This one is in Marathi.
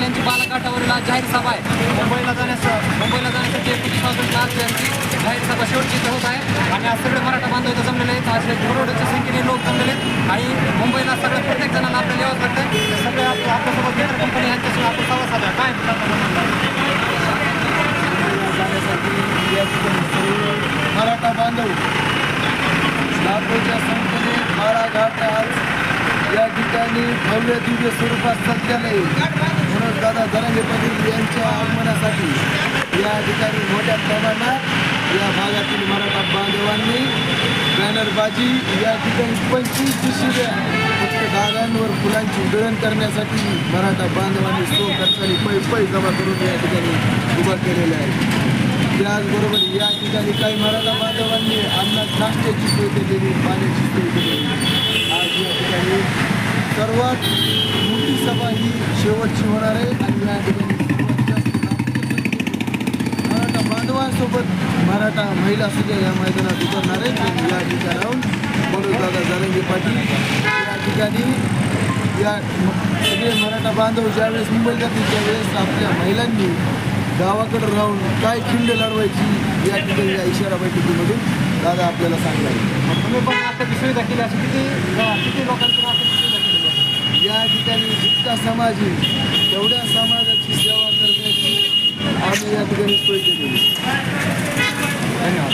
पटेल यांची बालाघाटावरील आज जाहीर सभा आहे. मुंबईला जाण्यासाठी 29 ऑगस्टला आज त्यांची जाहीर सभा शेवटची इथं होत आहे आणि आज सगळे मराठा बांधव इथं जमलेले आहेत. आज करोडोच्या संख्येने लोक जमलेले आहेत आणि मुंबईला सगळं प्रत्येक जणांना आपल्याला यावंच लागतं. सगळे आपल्यासोबत गेटर कंपनी यांच्याशी आपण संवाद साधूया. काय मराठा बांधव लाखोच्या संख्येने बाळाघाट आज या ठिकाणी भव्य दिव्य स्वरूपात सज्जन आहे. म्हणून दादा जरांगे पाटील यांच्या आगमनासाठी या ठिकाणी मोठ्या प्रमाणात या भागातील मराठा बांधवांनी बॅनरबाजी या ठिकाणी 25 पिशव्या फक्त दारांवर फुलांची उधळण करण्यासाठी मराठा बांधवांनी खर्चाने पै जमा करून या ठिकाणी उभा केलेला आहे. त्याचबरोबर या ठिकाणी काही मराठा बांधवांनी नाश्त्याची सोय केलेली, पाण्याची सोय केलेली. आज या ठिकाणी सर्वात मोठी सभा ही शेवटची होणार आहे आणि या ठिकाणी मराठा बांधवांसोबत मराठा महिला सुद्धा या मैदानात उतरणार आहेत. या ठिकाणाहून मनोजदादा जरांगे पाटील या ठिकाणी या सगळे मराठा बांधव ज्यावेळेस मुंबईत जातील त्यावेळेस आपल्या महिलांनी गावाकडे राहून काय खिंड लढवायची या ठिकाणी या इशारा बैठकीमधून दादा आपल्याला सांगणार. तुम्ही पण नाश्त्याची सुविधा केली अशी किती लोकांची नाश्त्याची सुविधा केली या ठिकाणी जितका समाज येईल तेवढ्या समाजाची सेवा करण्याची आम्ही या ठिकाणी सोय केलेली. धन्यवाद.